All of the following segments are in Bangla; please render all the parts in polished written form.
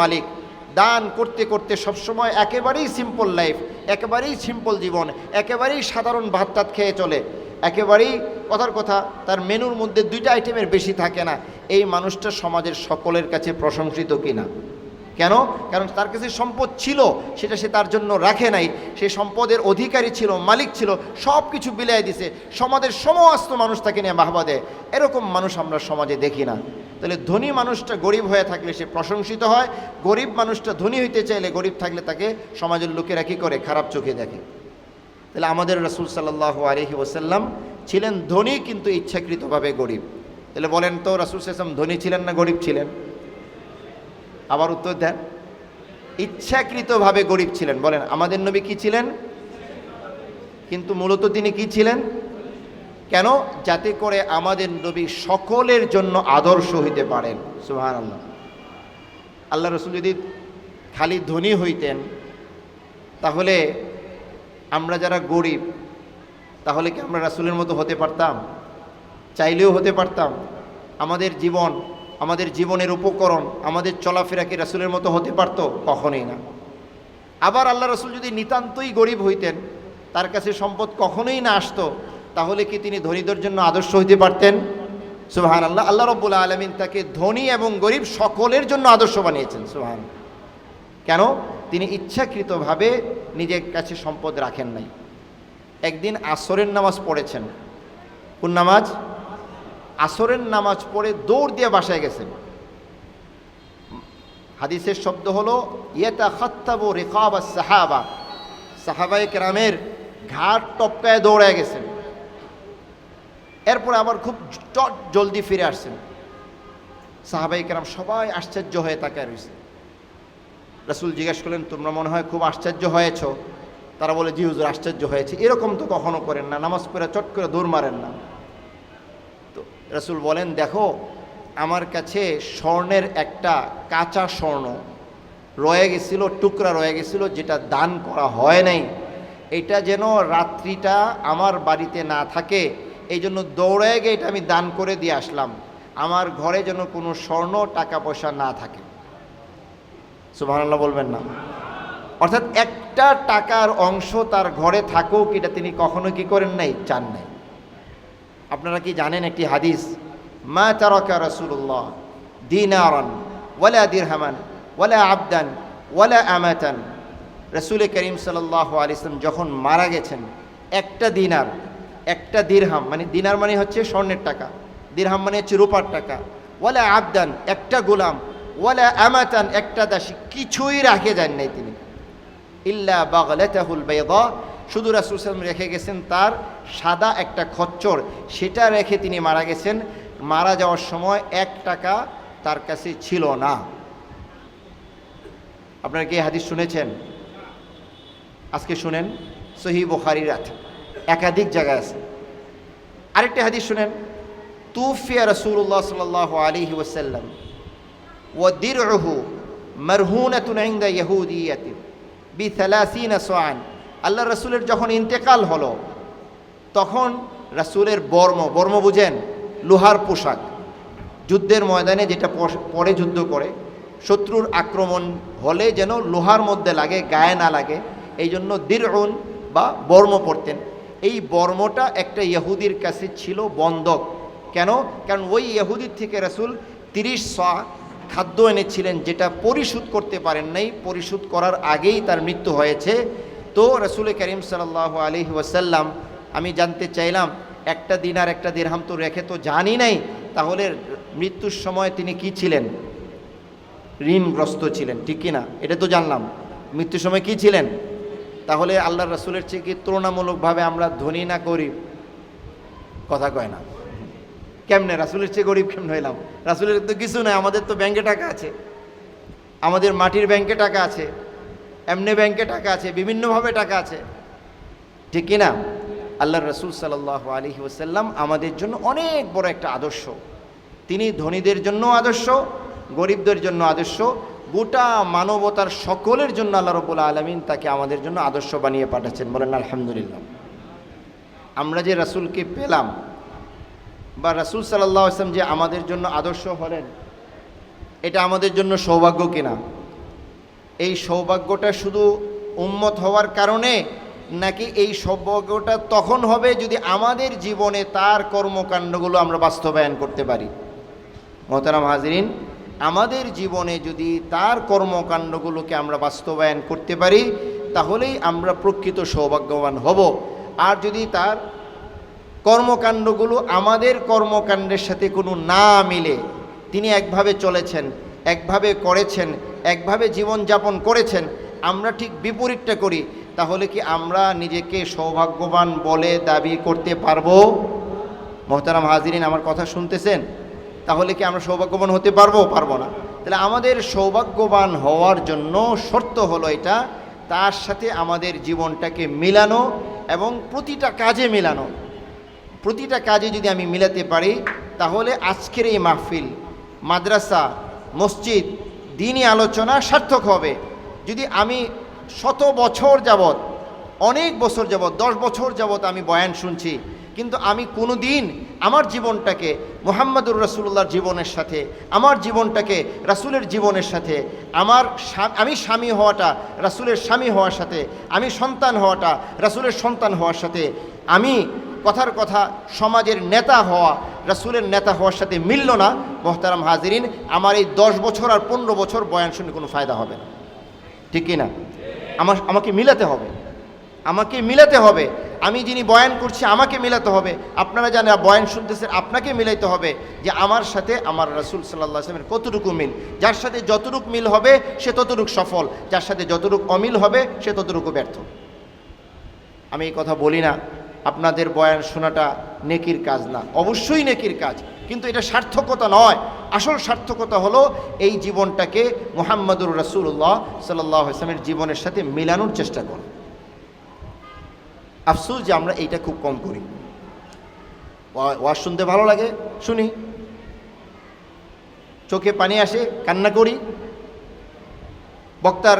মালিক, দান করতে করতে সবসময় একেবারেই সিম্পল লাইফ, একেবারেই সিম্পল জীবন, একেবারেই সাধারণ ভাত টাত খেয়ে চলে, একেবারেই কথার কথা তার মেনুর মধ্যে 2টা আইটেমের বেশি থাকে না, এই মানুষটা সমাজের সকলের কাছে প্রশংসিত কিনা? কেন? কারণ তার কাছে সম্পদ ছিল, সেটা সে তার জন্য রাখে নাই, সে সম্পদের অধিকারী ছিল, মালিক ছিল, সব কিছু বিলাই দিছে, সমাজের সমস্ত মানুষ তাকে নিয়ে বাহবা দেয়। এরকম মানুষ আমরা সমাজে দেখি না। তাহলে ধনী মানুষটা গরিব হয়ে থাকলে সে প্রশংসিত হয়, গরিব মানুষটা ধনী হইতে চাইলে গরিব থাকলে তাকে সমাজের লোকেরা কী করে? খারাপ চোখে দেখে। তাহলে আমাদের রাসূল সাল্লাল্লাহু আলাইহি ওয়াসাল্লাম ছিলেন ধনী কিন্তু ইচ্ছাকৃতভাবে গরিব। তাহলে বলেন তো রাসূল সাল্লাল্লাহু আলাইহি ওয়াসাল্লাম ধনী ছিলেন না গরিব ছিলেন? আবার উত্তর দেন। ইচ্ছাকৃতভাবে গরিব ছিলেন। বলেন আমাদের নবী কি ছিলেন? কিন্তু মূলত তিনি কি ছিলেন? কেন? যাতে করে আমাদের নবী সকলের জন্য আদর্শ হইতে পারেন। সুবহানাল্লাহ। আল্লাহ রাসূল যদি খালি ধনী হইতেন তাহলে আমরা যারা গরিব তাহলে কি আমরা রাসূলের মতো হতে পারতাম? চাইলেও হতে পারতাম? আমাদের জীবন, আমাদের জীবনের উপকরণ, আমাদের চলাফেরা কি রাসূলের মতো হতে পারতো? কখনোই না। আবার আল্লাহ রাসূল যদি নিতান্তই গরিব হইতেন, তার কাছে সম্পদ কখনোই না আসতো, তাহলে কি তিনি ধনীদের জন্য আদর্শ হইতে পারতেন? সুবহানাল্লাহ। আল্লাহ রাব্বুল আলামিন তাকে ধনী এবং গরিব সকলের জন্য আদর্শ বানিয়েছেন। সুবহানাল্লাহ। কেন? তিনি ইচ্ছাকৃতভাবে নিজের কাছে সম্পদ রাখেন নাই। একদিন আসরের নামাজ পড়েছেন। কোন নামাজ? আসরের নামাজ পড়ে দৌড় দিয়ে বাসায় গেছেন। হাদিসের শব্দ হলো ইয়াতাখাত্তাবু রিকাবাস সাহাবা, সাহাবায়ে কেরামের ঘাট টপকায় দৌড়ে গেছেন। এরপরে আবার খুব জলদি ফিরে আসছেন। সাহাবায়ে কেরাম সবাই আশ্চর্য হয়ে তাকায় রয়েছে। রাসূল জিজ্ঞাসা করলেন, তোমরা মনে হয় খুব আশ্চর্য হয়েছ? তারা বলে, জি হুজুর আশ্চর্য হয়েছে। এরকম তো কখনো করেন না, নামাজ পড়ে চট করে দৌড় মারেন না। তো রাসূল বলেন, দেখো আমার কাছে স্বর্ণের একটা কাঁচা স্বর্ণ রয়ে গেছিল, টুকরা রয়ে গেছিল, যেটা দান করা হয় নাই। এটা যেন রাত্রিটা আমার বাড়িতে না থাকে, এই জন্য দৌড়ে গিয়ে এটা আমি দান করে দিয়ে আসলাম। আমার ঘরে যেন কোনো স্বর্ণ টাকা পয়সা না থাকে। সুবহানাল্লাহ বলবেন না? অর্থাৎ একটা টাকার অংশ তার ঘরে থাকুক, এটা তিনি কখনো কি করেন নাই? চান নাই। আপনারা কি জানেন একটি হাদিস, মা তারাকা রাসূলুল্লাহ দিনারান ওয়ালা দিরহামান ওয়ালা আবদান ওয়ালা আমাতান। রাসূল করিম সাল্লাল্লাহু আলাইহি ওয়াসাল্লাম যখন মারা গেছেন, একটা দিনার, একটা দিরহাম, মানে দিনার মানে হচ্ছে স্বর্ণের টাকা, দিরহাম মানে হচ্ছে রূপার টাকা, ওয়ালা আবদান একটা গোলাম, ওয়ালা আমাতান একটা দাসী, কিছুই রাখে যান নাই তিনি। ইল্লা বাগলাতাহুল বাইদা, শুধু রাসূল সাল্লাল্লাহু আলাইহি ওয়াসাল্লাম রেখে গেছেন তার সাদা একটা খচ্চর, সেটা রেখে তিনি মারা গেছেন। মারা যাওয়ার সময় 1 টাকা তার কাছে ছিল না। আপনারা কি হাদিস শুনেছেন? আজকে শুনেন, সহিহ বুখারীর একাধিক জায়গায় আছে। আরেকটা হাদিস শুনেন, তুফিয়া রাসূলুল্লাহ সাল্লাল্লাহু আলাইহি ওয়াসাল্লাম ওয়া দিরউহু মারহুনাতুন ইনদা ইয়াহুদিয়াতিন বি30 সাআন। আল্লাহ রাসূলের যখন ইন্তেকাল হলো, তখন রাসূলের বর্ম বুঝেন? লোহার পোশাক, যুদ্ধের ময়দানে যেটা পরে যুদ্ধ করে, শত্রুর আক্রমণ হলে যেন লোহার মধ্যে লাগে, গায়ে না লাগে, এই জন্য দিরউন বা বর্ম পরতেন। এই বর্মটা একটা ইহুদির কাছে ছিল বন্ধক। কেন? কারণ ওই ইহুদির থেকে রাসূল 30 সা খাদ্য এনেছিলেন, যেটা পরিশোধ করতে পারেন নাই, পরিশোধ করার আগেই তার মৃত্যু হয়েছে। তো রাসূল করিম সাল্লাল্লাহু আলাইহি ওয়াসাল্লাম, আমি জানতে চাইলাম, একটা দিনার একটা দিরহাম তো রেখে তো জানি নাই, তাহলে মৃত্যুর সময় তিনি কি ছিলেন? ঋণগ্রস্ত ছিলেন, ঠিক কিনা? এটা তো জানলাম। মৃত্যুর সময় কি ছিলেন? তাহলে আল্লাহ রাসূলের চেয়ে কি তুলনামূলকভাবে আমরা ধনী না গরিব? কথা কয় না। কেমনে রাসূলের চেয়ে গরিব কেমনে হইলাম? রাসূলের তো কিছু নাই, আমাদের তো ব্যাংকে টাকা আছে, আমাদের মাটির ব্যাংকে টাকা আছে, এমনি ব্যাংকে টাকা আছে, বিভিন্নভাবে টাকা আছে, ঠিক কিনা? আল্লাহ রাসূল সাল্লাল্লাহু আলাইহি ওয়াসাল্লাম আমাদের জন্য অনেক বড় একটা আদর্শ। তিনি ধনীদের জন্য আদর্শ, গরিবদের জন্য আদর্শ, গোটা মানবতার সকলের জন্য আল্লাহ রাব্বুল আলামিন তাকে আমাদের জন্য আদর্শ বানিয়ে পাঠাচ্ছেন। বলেন আলহামদুলিল্লাহ। আমরা যে রাসূলকে পেলাম, বা রাসূল সাল্লাল্লাহু আলাইহি ওয়াসাল্লাম যে আমাদের জন্য আদর্শ হলেন, এটা আমাদের জন্য সৌভাগ্য কিনা? এই সৌভাগ্যটা শুধু উম্মত হওয়ার কারণে, নাকি এই সৌভাগ্যটা তখন হবে যদি আমাদের জীবনে তার কর্মকাণ্ডগুলো আমরা বাস্তবায়ন করতে পারি? মোহতারাম হাজিরিন, আমাদের জীবনে যদি তার কর্মকাণ্ডগুলোকে আমরা বাস্তবায়ন করতে পারি তাহলেই আমরা প্রকৃত সৌভাগ্যবান হব। আর যদি তার কর্মকাণ্ডগুলো আমাদের কর্মকাণ্ডের সাথে কোনো না মিলে, তিনি একভাবে চলেছেন, একভাবে করেছেন, একভাবে জীবনযাপন করেছেন, আমরা ঠিক বিপরীতটা করি, তাহলে কি আমরা নিজেকে সৌভাগ্যবান বলে দাবি করতে পারবো? মোহতারাম হাজিরিন, আমার কথা শুনতেছেন? তাহলে কি আমরা সৌভাগ্যবান হতে পারবো? পারবো না। তাহলে আমাদের সৌভাগ্যবান হওয়ার জন্য শর্ত হলো এটা, তার সাথে আমাদের জীবনটাকে মিলানো এবং প্রতিটা কাজে মিলানো। প্রতিটা কাজে যদি আমি মিলাতে পারি তাহলে আজকের এই মাহফিল, মাদ্রাসা, মসজিদ, দ্বীনি আলোচনা সার্থক হবে। যদি আমি শত বছর যাবৎ, অনেক বছর যাবৎ, 10 বছর যাবৎ আমি বয়ান শুনছি, কিন্তু আমি কোনো দিন আমার জীবনটাকে মুহাম্মদুর রাসূলুল্লাহর জীবনের সাথে, আমার জীবনটাকে রাসূলের জীবনের সাথে, আমি স্বামী হওয়াটা রাসূলের স্বামী হওয়ার সাথে, আমি সন্তান হওয়াটা রাসূলের সন্তান হওয়ার সাথে, আমি কথার কথা সমাজের নেতা হওয়া রাসূলের নেতা হওয়ার সাথে মিলল না। মোহতারাম হাজিরিন, আমার এই 10 বছর আর 15 বছর বয়ান শুনে কোনো ফায়দা হবে না, ঠিক কি না? আমাকে মিলাতে হবে, আমাকে মিলাতে হবে। আমি যিনি বয়ান করছি আমাকে মিলাতে হবে। আপনারা যারা বয়ান শুনতেছেন আপনাকে মিলাইতে হবে যে আমার সাথে আমার রাসূল সাল্লাল্লাহু আলাইহি ওয়াসাল্লামের কতটুকু মিল। যার সাথে যতটুকু মিল হবে সে ততটুকু সফল, যার সাথে যতটুকু অমিল হবে সে ততটুকু ব্যর্থ। আমি এই কথা বলি না আপনাদের বয়ান শোনাটা নেকির কাজ না, অবশ্যই নেকির কাজ, কিন্তু এটা সার্থকতা নয়। আসল সার্থকতা হলো এই জীবনটাকে মুহাম্মদুর রাসূলুল্লাহ সাল্লাল্লাহু আলাইহি ওয়াসাল্লামের জীবনের সাথে মিলানোর চেষ্টা করি। আফসোস যে আমরা এইটা খুব কম করি। ওয়াজ শুনতে ভালো লাগে, শুনি, চোখে পানি আসে, কান্না করি, বক্তার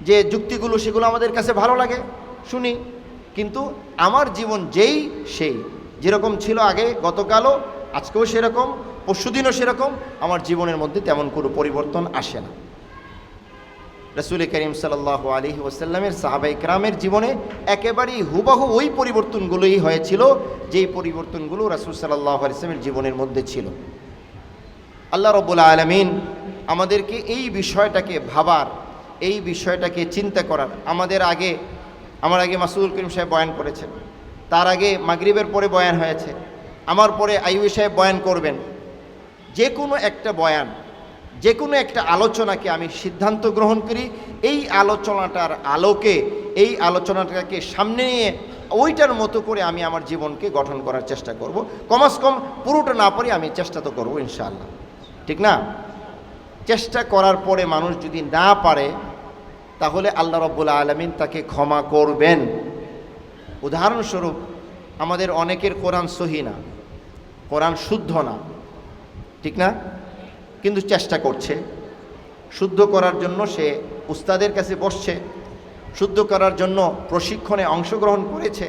যে যুক্তিগুলো সেগুলো আমাদের কাছে ভালো লাগে, শুনি, কিন্তু আমার জীবন সেই যেরকম ছিল আগে, গতকালও, আজকেও সেরকম, পরশুদিনও সেরকম, আমার জীবনের মধ্যে তেমন কোনো পরিবর্তন আসে না। রাসূল করিম সাল্লাল্লাহু আলাইহি ওয়াসাল্লামের সাহাবায়ে কেরামের জীবনে একেবারেই হুবহু ওই পরিবর্তনগুলোই হয়েছিল যেই পরিবর্তনগুলো রাসূল সাল্লাল্লাহু আলাইহি ওয়াসাল্লামের জীবনের মধ্যে ছিল। আল্লাহ রাব্বুল আলামিন আমাদেরকে এই বিষয়টাকে ভাবার, এই বিষয়টাকে চিন্তা করার, আমার আগে মাসুদুল করিম সাহেব বয়ান করেছেন, তার আগে মাগরিবের পরে বয়ান হয়েছে, আমার পরে আইয়ুবী সাহেব বয়ান করবেন। যে কোনো একটা বয়ান, যে কোনো একটা আলোচনাকে আমি সিদ্ধান্ত গ্রহণ করি এই আলোচনাটার আলোকে, এই আলোচনাটাকে সামনে নিয়ে ওইটার মতো করে আমি আমার জীবনকে গঠন করার চেষ্টা করব। কমস কম পুরোটা না পারি আমি চেষ্টা তো করবো ইনশাআল্লাহ, ঠিক না? চেষ্টা করার পরে মানুষ যদি না পারে তাহলে আল্লাহ রাব্বুল আলামিন তাকে ক্ষমা করবেন। উদাহরণস্বরূপ আমাদের অনেকের কোরআন সহি না, কোরআন শুদ্ধ না, ঠিক না? কিন্তু চেষ্টা করছে শুদ্ধ করার জন্য, সে উস্তাদের কাছে বসছে, শুদ্ধ করার জন্য প্রশিক্ষণে অংশগ্রহণ করেছে।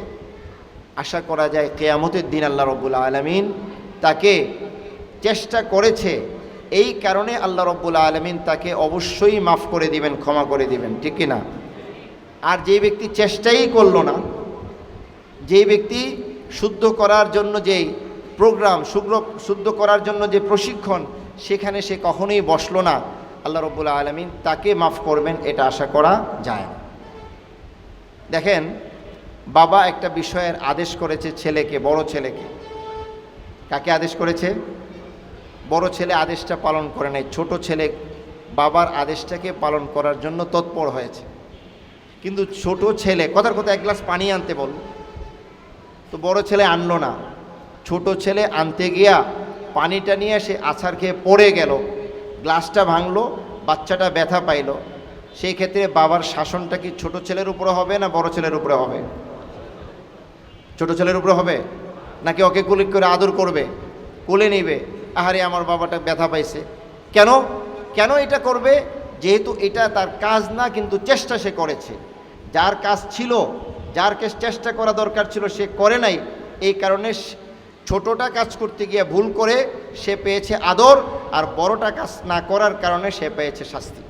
আশা করা যায় কিয়ামতের দিন আল্লাহ রাব্বুল আলামিন তাকে, চেষ্টা করেছে এই কারণে আল্লাহ রাব্বুল আলামিন তাকে অবশ্যই মাফ করে দিবেন, ক্ষমা করে দিবেন, ঠিক কি না? আর যে ব্যক্তি চেষ্টাই করলো না, যে ব্যক্তি শুদ্ধ করার জন্য যেই প্রোগ্রাম, শুদ্ধ করার জন্য যে প্রশিক্ষণ, সেখানে সে কখনোই বসলো না, আল্লাহ রাব্বুল আলামিন তাকে মাফ করবেন এটা আশা করা যায় না। দেখেন, বাবা একটা বিষয়ের আদেশ করেছে ছেলেকে, বড় ছেলেকে। কাকে আদেশ করেছে? বড় ছেলে আদেশটা পালন করে নাই, ছোট ছেলে বাবার আদেশটাকে পালন করার জন্য তৎপর হয়েছে। কিন্তু ছোট ছেলে, কথার কথা, 1 গ্লাস পানি আনতে বল, তো বড় ছেলে আনলো না। ছোট ছেলে আনতে গিয়া পানিটা নিয়ে সে আছাড় খেয়ে পড়ে গেল, গ্লাসটা ভাঙলো, বাচ্চাটা ব্যথা পাইল। সেই ক্ষেত্রে বাবার শাসনটা কি ছোট ছেলের উপরে হবে না বড় ছেলের উপরে হবে? ছোট ছেলের উপরে হবে, নাকি ওকে কুলি করে আদর করবে, কোলে নিবে, আহারে আমার বাবাটা ব্যথা পাইছে। কেন এটা করবে? যেহেতু এটা তার কাজ না, কিন্তু চেষ্টা সে করেছে। যার কাজ ছিল, যার চেষ্টা করা দরকার ছিল সে করে নাই, এই কারণে ছোটটা কাজ করতে গিয়ে ভুল করে সে পেয়েছে আদর, আর বড়টা কাজ না করার কারণে সে পেয়েছে শাস্তি।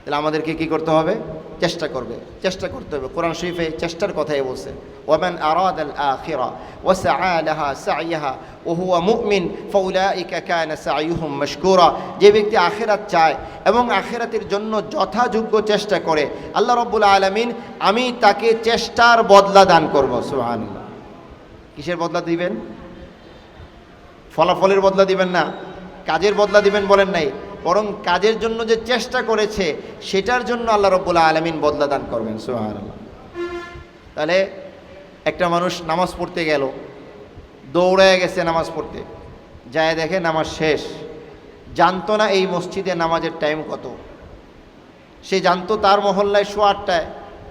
তাহলে আমাদেরকে কি করতে হবে? চেষ্টা করতে হবে। কোরআন শরীফে চেষ্টার কথাই বলছে, ওয়ামান আরাদাল আখিরা ওয়া সাআ লাহা সাইয়াহা ওয়া হুয়া মুমিন ফাউলাইকা কানা সাইয়ুহুম মাশকুরা। যে ব্যক্তি আখিরাত চায় এবং আখিরাতের জন্য যথাযোগ্য চেষ্টা করে, আল্লাহ রাব্বুল আলামিন আমি তাকে চেষ্টার বদলা দান করব। সুবহানাল্লাহ। কিসের বদলা দিবেন? ফলাফলের বদলা দিবেন না, কাজের বদলা দিবেন বলেন নাই, বরং কাজের জন্য যে চেষ্টা করেছে সেটার জন্য আল্লাহ রাব্বুল আলামিন বদলা দান করবেন। সুবহানাল্লাহ। তাহলে একটা মানুষ নামাজ পড়তে গেল, দৌড়ায় গেছে নামাজ পড়তে, যায় দেখে নামাজ শেষ, জানতো না এই মসজিদে নামাজের টাইম কত। সে জানতো তার মহল্লায় 8:30,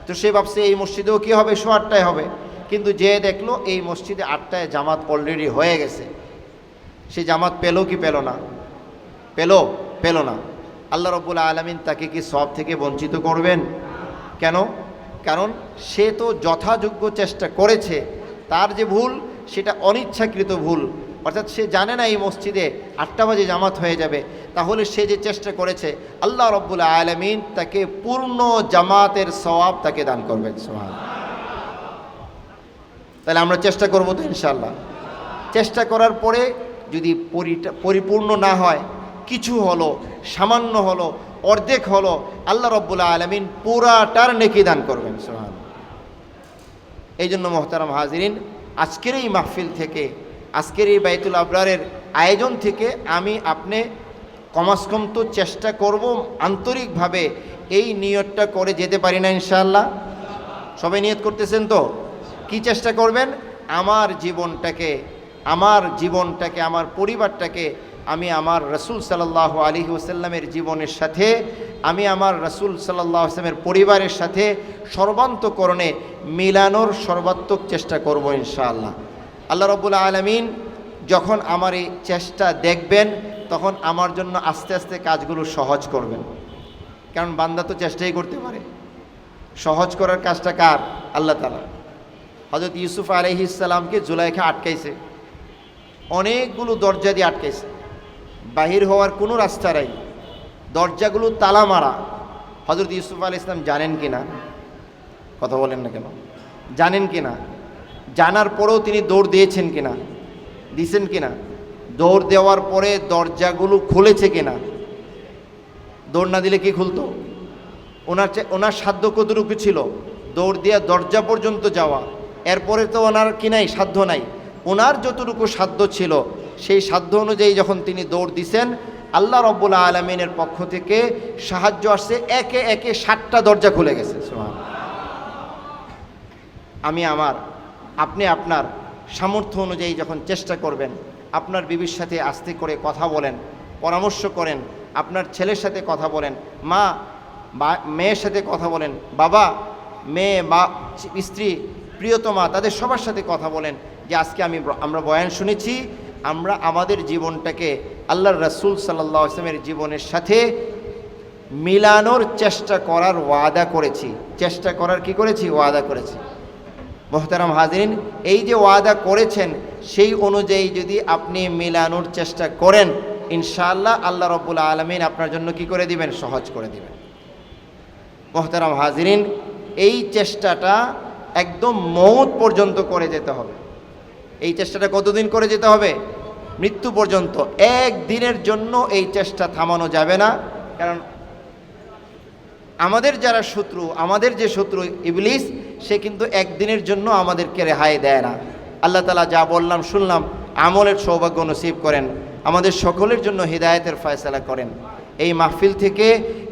তো সে ভাবছে এই মসজিদেও কি হবে, 8:30 হবে, কিন্তু যে দেখলো এই মসজিদে 8টায় জামাত অলরেডি হয়ে গেছে। সে জামাত পেল কি পেল না? পেল না। আল্লাহ রাব্বুল আলামিন তাকে কি সওয়াব থেকে বঞ্চিত করবেন? কেন? কারণ সে তো যথাযোগ্য চেষ্টা করেছে, তার যে ভুল সেটা অনিচ্ছাকৃত ভুল, অর্থাৎ সে জানে না এই মসজিদে 8টা বাজে জামাত হয়ে যাবে, তাহলে সে যে চেষ্টা করেছে আল্লাহ রাব্বুল আলামিন তাকে পূর্ণ জামাতের সওয়াব তাকে দান করবেন। সুবহানাল্লাহ। তাহলে আমরা চেষ্টা করব তো ইনশাআল্লাহ। চেষ্টা করার পরে যদি পরিপূর্ণ না হয়, কিছু হলো, সামান্য হলো, অর্ধেক হলো, আল্লাহ রাব্বুল আলামিন পুরাটার নেকি দান করবেন। সুবহানাল্লাহ। এই জন্য মুহতারাম হাজিরিন, আজকের এই মাহফিল থেকে, আজকের এই বাইতুল আবরারের আয়োজন থেকে আমি আপনি কমাস কম তো চেষ্টা করব আন্তরিকভাবে এই নিয়তটা করে যেতে পারি না ইনশাআল্লাহ? সবাই নিয়ত করতেছেন তো? কি চেষ্টা করবেন? আমার জীবনটাকে, আমার পরিবারটাকে আমি আমার রাসূল সাল্লাল্লাহু আলাইহি ওয়াসাল্লামের জীবনের সাথে, আমি আমার রাসূল সাল্লাল্লাহু আলাইহি ওয়াসাল্লামের পরিবারের সাথে সর্বান্তকরণে মিলানোর সর্বাত্মক চেষ্টা করব ইনশাআল্লাহ। আল্লাহ রাব্বুল আলামিন যখন আমার এই চেষ্টা দেখবেন, তখন আমার জন্য আস্তে আস্তে কাজগুলো সহজ করবেন। কারণ বান্দা তো চেষ্টাই করতে পারে, সহজ করার কাজটা কার? আল্লাহ তাআলা। হযরত ইউসুফ আলাইহিস সালামকে জুলাইখা আটকাইছে, অনেকগুলো দরজা দিয়ে আটকাইছে, বাহির হওয়ার কোনো রাস্তা নাই, দরজাগুলো তালা মারা। হযরত ইউসুফ আলাইহিস সালাম জানেন কিনা? কথা বলেন না কেন? জানেন কিনা? জানার পরেও তিনি দৌড় দিয়েছেন কিনা? দিয়েছেন কিনা? দৌড় দেওয়ার পরে দরজাগুলো খুলেছে কিনা? দৌড় না দিলে কি খুলতো? ওনার সাধ্য কতটুকু ছিল? দৌড় দিয়ে দরজা পর্যন্ত যাওয়া। এরপরে তো ওনার কি নাই? সাধ্য নাই। ওনার যতটুকু সাধ্য ছিল সেই সাধ্য অনুযায়ী যখন তিনি দৌড় দিছেন, আল্লাহ রাব্বুল আলামিনের পক্ষ থেকে সাহায্য আসছে, একে একে 7টা দরজা খুলে গেছে। সুবহানাল্লাহ। আপনি আপনার সামর্থ্য অনুযায়ী যখন চেষ্টা করবেন, আপনার বিবির সাথে আস্তে করে কথা বলেন, পরামর্শ করেন, আপনার ছেলের সাথে কথা বলেন, মেয়ের সাথে কথা বলেন, বাবা, মেয়ে, স্ত্রী, প্রিয়তমা, তাদের সবার সাথে কথা বলেন যে আজকে আমরা বয়ান শুনেছি, আমরা আমাদের জীবনটাকে আল্লাহর রাসূল সাল্লাল্লাহু আলাইহি ওয়াসাল্লামের জীবনের সাথে মিলানোর চেষ্টা করার ওয়াদা করেছি। চেষ্টা করার কি করেছি? ওয়াদা করেছি। মুহতারাম হাজিরিন, এই যে ওয়াদা করেছেন সেই অনুযায়ী যদি আপনি মিলানোর চেষ্টা করেন, ইনশাআল্লাহ আল্লাহ রাব্বুল আলামিন আপনার জন্য কি করে দিবেন? সহজ করে দিবেন। মুহতারাম হাজিরিন, এই চেষ্টাটা একদম মওত পর্যন্ত করে যেতে হবে। এই চেষ্টাটা কতদিন করে যেতে হবে? মৃত্যু পর্যন্ত। একদিনের জন্য এই চেষ্টা থামানো যাবে না। কারণ আমাদের যারা শত্রু, আমাদের যে শত্রু ইবলিস, সে কিন্তু একদিনের জন্য আমাদেরকে রেহাই দেয় না। আল্লাহ তাআলা যা বললাম শুনলাম, আমলের সৌভাগ্য নসিব করেন, আমাদের সকলের জন্য হিদায়াতের ফয়সালা করেন। এই মাহফিল থেকে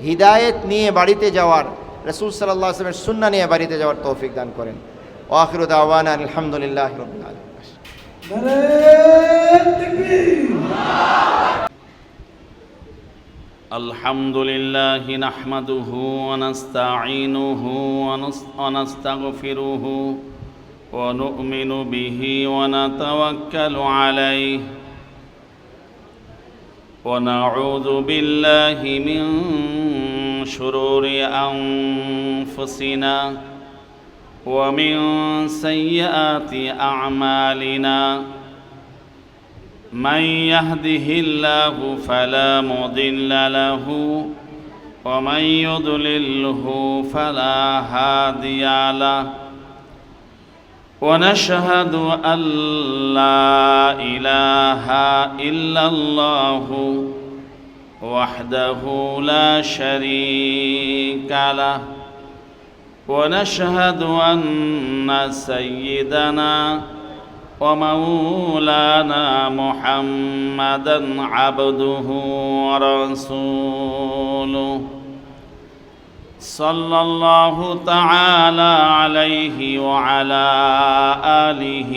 হিদায়াত নিয়ে বাড়িতে যাওয়ার, রাসূল সাল্লাল্লাহু আলাইহি ওয়াসাল্লামের সুন্নাহ নিয়ে বাড়িতে যাওয়ার তৌফিক দান করেন। ওয়া আখিরু দাওয়ানা আলহামদুলিল্লাহি রাব্বিল আলামিন। আলহামদুলিল্লাহি নাহমাদুহু ওয়া নাস্তাঈনুহু ওয়া নাস্তাগফিরুহু ওয়া নু'মিনু বিহি ওয়া নাতাওয়াক্কালু আলাইহি ওয়া নাউযু বিল্লাহি মিন শুরুরি আনফুসিনা ওয়া মিন সাইয়্যাতি আ'মালিনা। من يهده الله فلا مضل له ومن يضلله فلا هادي له ونشهد أن لا إله إلا الله وحده لا شريك له ونشهد أن سيدنا ومولانا محمدا عبده ورسوله صلى الله تعالى عليه وعلى آله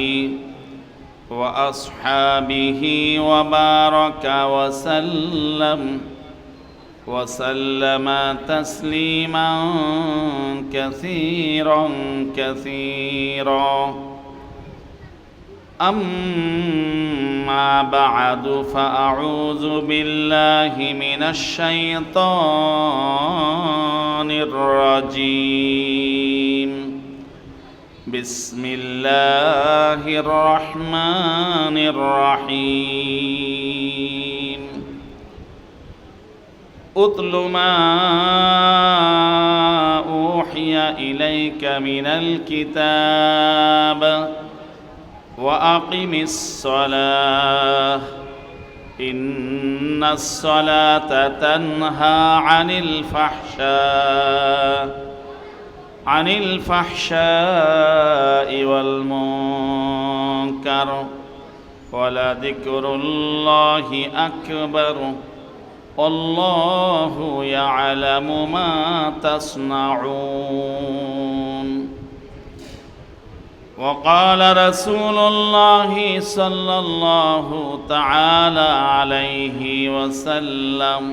وأصحابه وبارك وسلم تسليما كثيرا كثيرا أما بعد فأعوذ بالله من الشيطان الرجيم بسم الله الرحمن الرحيم أتل ما أوحي إليك من الكتاب وأقم الصلاة إن الصلاة تنهى عن الفحشاء والمنكر ولذكر الله أكبر والله يعلم ما تصنعون وقال رسول الله صلى الله تعالى عليه وسلم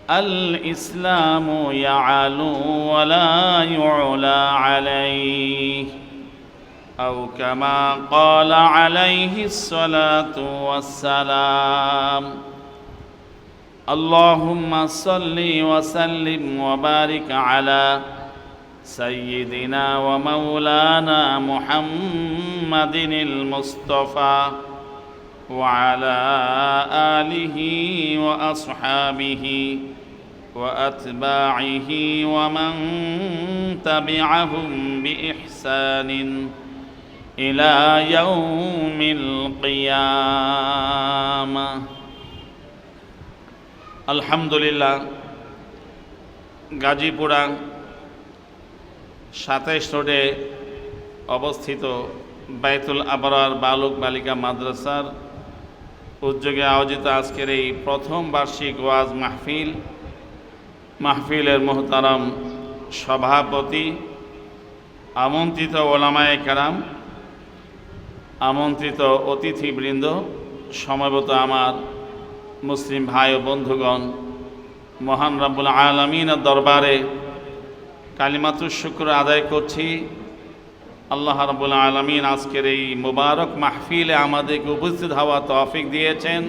الإسلام يعلو ولا يعلى عليه أو كما قال عليه الصلاة والسلام اللهم صل وسلم وبارك على سيدنا ومولانا محمد المصطفى وعلى آله وأصحابه وأتباعه ومن تبعهم بإحسان إلى يوم القيامة الحمد لله গাজীপুরা 27 রোডে অবস্থিত বাইতুল আবরার বালক বালিকা মাদ্রাসার উদ্যোগে আয়োজিত আজকের এই প্রথম বার্ষিক ওয়াজ মাহফিলের মোহতারাম সভাপতি, আমন্ত্রিত ওলামায়ে কেরাম, আমন্ত্রিত অতিথিবৃন্দ, সমবেত আমার মুসলিম ভাই ও বন্ধুগণ, মহান রব্বুল আলামিনের দরবারে কালিমাতুশ শুকর আদায় করছি। আল্লাহ রাব্বুল আলামিন আজকের এই মুবারক মাহফিলে আমাদেরকে উপস্থিত হওয়া তৌফিক দিয়েছেন।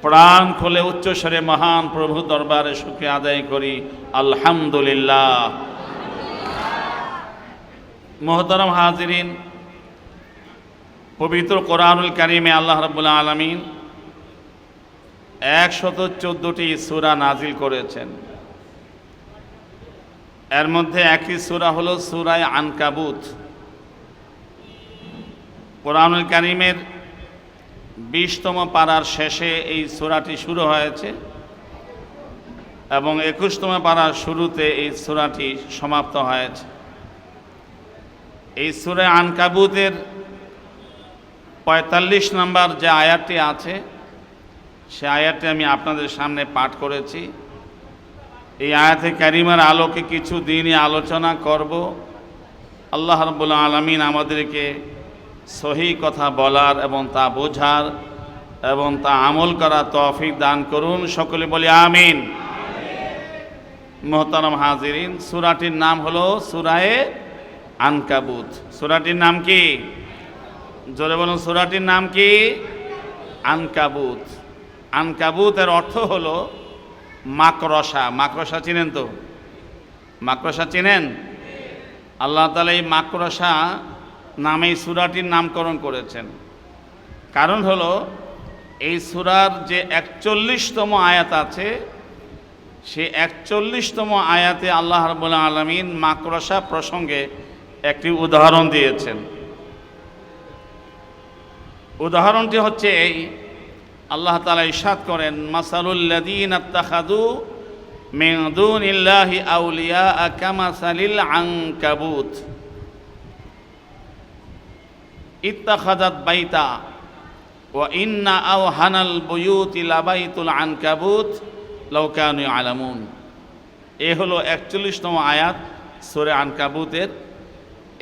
প্রাণ খুলে উচ্চস্বরে মহান প্রভু দরবারে শুকরিয়া আদায় করি, আলহামদুলিল্লাহ। মুহতারাম হাজিরিন, পবিত্র কোরআনুল কারীমে আল্লাহ রাব্বুল আলামিন 114টি সূরা নাজিল করেছেন। এর মধ্যে একটি সূরা হলো সূরা আনকাবুত। কোরআনুল কারীমের 20তম পারার শেষে এই সূরাটি শুরু হয়েছে এবং 21তম পারার শুরুতে এই সূরাটি সমাপ্ত হয়েছে। এই সূরা আনকাবুতের 45 নম্বর যে আয়াতটি আছে সে আয়াতটি আমি আপনাদের সামনে পাঠ করেছি। এই আয়াতে কারিমার আলোকে কিছু দিনই আলোচনা করব। আল্লাহ রাব্বুল আলামিন আমাদেরকে সহি কথা বলার এবং তা বোঝার এবং তা আমল করার তৌফিক দান করুন। সকলে বলি আমিন। মুহতারাম হাজিরিন, সূরাটির নাম হলো সূরায়ে আনকাবুত। সূরাটির নাম কি? জোরে বলুন, সূরাটির নাম কি? আনকাবুত। আনকাবুতের অর্থ হলো মাকড়সা। মাকড়সা চিনেন তো? মাকড়সা চিনেন? আল্লাহ তাআলা এই মাকড়সা নামে এই সূরাটির নামকরণ করেছেন। কারণ হলো এই সূরার যে 41তম আয়াত আছে সে 41তম আয়াতে আল্লাহ রাব্বুল আলামিন মাকড়সা প্রসঙ্গে একটি উদাহরণ দিয়েছেন। উদাহরণটি হচ্ছে এই, আল্লাহ তাআলা ইরশাদ করেন, মাসালুল লাযীনা ইত্তাখাযু মিন দুনিল্লাহি আউলিয়া কামাসালিল আনকাবুত ইত্তাখাযাত বাইতা ওয়া ইন্না আওহানাল বুয়ুতি লাবাইতুল আনকাবুত লাউ কানু ইয়ালামুন। এ হলো 41তম আয়াত সূরা আনকাবুতের।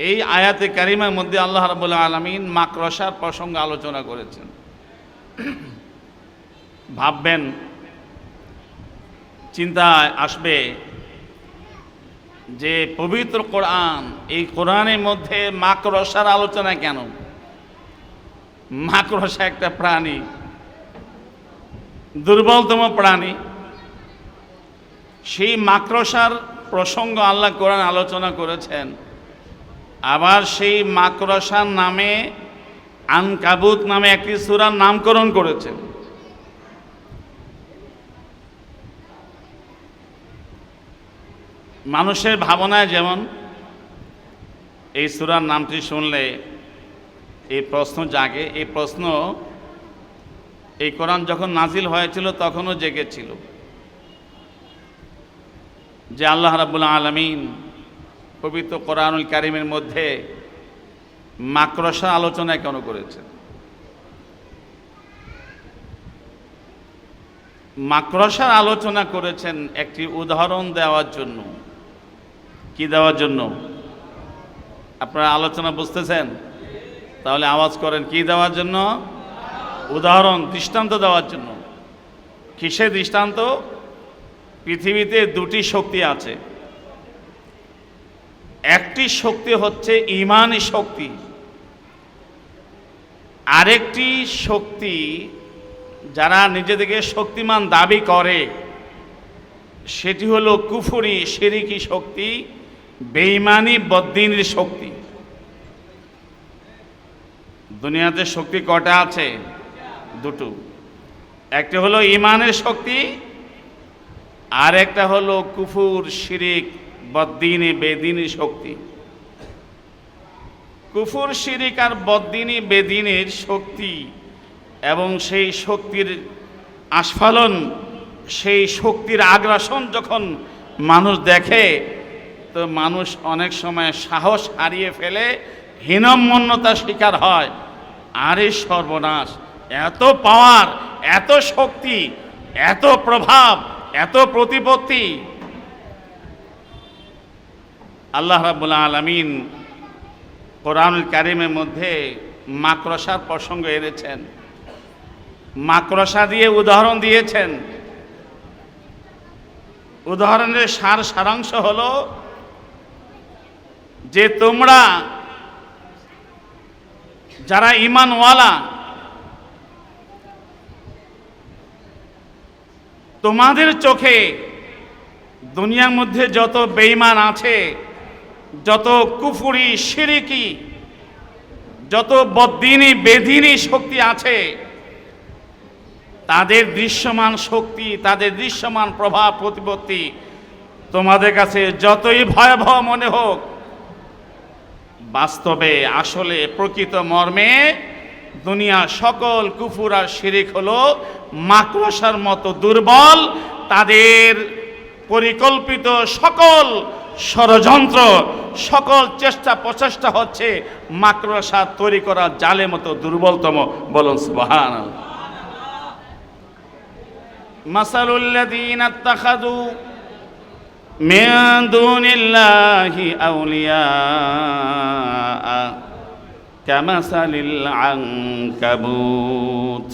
এই আয়াতে কারিমার মধ্যে আল্লাহ রাব্বুল আলামিন মাকড়সার প্রসঙ্গ আলোচনা করেছেন। ভাববেন, চিন্তায় আসবে যে পবিত্র কোরআন, এই কোরআনের মধ্যে মাকড়সার আলোচনা কেন? মাকড়সা একটা প্রাণী, দুর্বলতম প্রাণী। সেই মাকড়সার প্রসঙ্গ আল্লাহ কোরআন আলোচনা করেছেন। আবার সেই মাকড়সার নামে আনকাবুত নামে একটি সূরার নামকরণ করেছেন। মানুষের ভাবনায় যেমন এই সূরার নামটি শুনলে এই প্রশ্ন জাগে, এই প্রশ্ন এই কোরআন যখন নাজিল হয়েছিল তখনও জেগেছিল যে আল্লাহ রাব্বুল আলামিন পবিত্র কোরআনুল কারীমের মধ্যে মাকড়সা আলোচনা কেন করেছেন। মাকড়সার আলোচনা করেছেন একটি উদাহরণ দেওয়ার জন্য। কি দেওয়ার জন্য? আপনারা আলোচনা বুঝতেছেন? তাহলে আওয়াজ করেন, কি দেওয়ার জন্য? উদাহরণ, দৃষ্টান্ত দেওয়ার জন্য। কিসের দৃষ্টান্ত? পৃথিবীতে দুটি শক্তি আছে। একটি শক্তি হচ্ছে ঈমানী শক্তি, আরেকটি শক্তি যারা নিজেদেরকে শক্তিমান দাবি করে সেটি হলো কুফরি শিরকি শক্তি, বেঈমানি বদ্দিনের শক্তি। দুনিয়াতে শক্তি কটা আছে? দুটো। একটা হলো ঈমানের শক্তি, আর একটা হলো কুফর শিরিক বদ্দিনী বেদিনী শক্তি। কুফর শিরিক আর বদ্দিনী বেদিনের শক্তি এবং সেই শক্তির আস্ফালন, সেই শক্তির আগ্রাসন যখন মানুষ দেখে তো মানুষ অনেক সময় সাহস হারিয়ে ফেলে, হীনম্মন্যতার শিকার হয়। আরে সর্বনাশ! এত পাওয়ার, এত শক্তি, এত প্রভাব, এত প্রতিপত্তি! আল্লাহ রাব্বুল আলামিন কোরআনুল কারীমের মধ্যে মাকড়সার প্রসঙ্গ এনেছেন, মাকড়সা দিয়ে উদাহরণ দিয়েছেন। উদাহরণের সারাংশ হলো যে তোমরা যারা ঈমানওয়ালা, তোমাদের চোখে দুনিয়ার মধ্যে যত বেঈমান আছে, যত কুফরি শিরকি, যত বদ্দিনী বেদিনী শক্তি আছে, তাদের দৃশ্যমান শক্তি, তাদের দৃশ্যমান প্রভাব প্রতিপত্তি তোমাদের কাছে যতই ভয়াবহ মনে হোক, বাস্তবে আসলে প্রকৃত মর্মে দুনিয়ার সকল কুফর আর শিরিক হলো মাকড়সার মতো দুর্বল। তাদের পরিকল্পিত সকল ষড়যন্ত্র, সকল চেষ্টা প্রচেষ্টা হচ্ছে মাকড়সা তৈরি করা জালের মতো দুর্বলতম। বলুন সুবহানাল্লাহ। মাসালুল লাযীনা ইত্তাখাযু মিন দুনিল্লাহি আউলিয়া কামাসালিল আনকাবুত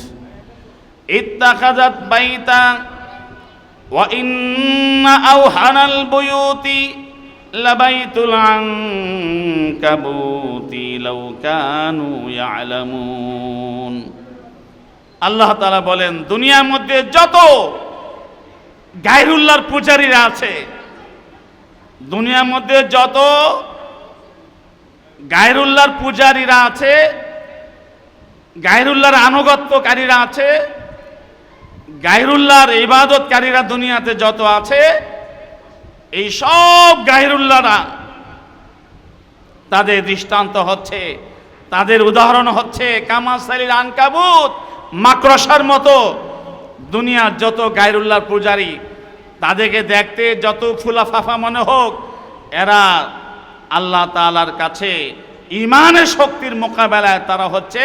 ইত্তাখাযাত বাইতা ওয়া ইন্না আওহানাল বুয়ুতি লাবাইতুল আনকাবুতি লাউ কানু ইয়ালামুন। আল্লাহ তাআলা বলেন, দুনিয়ার মধ্যে যত গায়রুল্লাহর পূজারীরা আছে, দুনিয়ার মধ্যে যত গায়রুল্লাহর পূজারীরা আছে, গায়রুল্লাহর আনুগত্যকারীরা আছে, গায়রুল্লাহর ইবাদতকারীরা দুনিয়াতে যত আছে, এই সব গায়রুল্লাহরা তাদের দৃষ্টান্ত হচ্ছে, তাদের উদাহরণ হচ্ছে কামাসালিল আনকাবুত, মাকড়সার মতো। দুনিয়ার যত গায়রুল্লাহর পূজারী, তাদেরকে দেখতে যত ফুলাফাফা মনে হোক, এরা আল্লাহ তাআলার কাছে ইমানের শক্তির মোকাবেলায় তারা হচ্ছে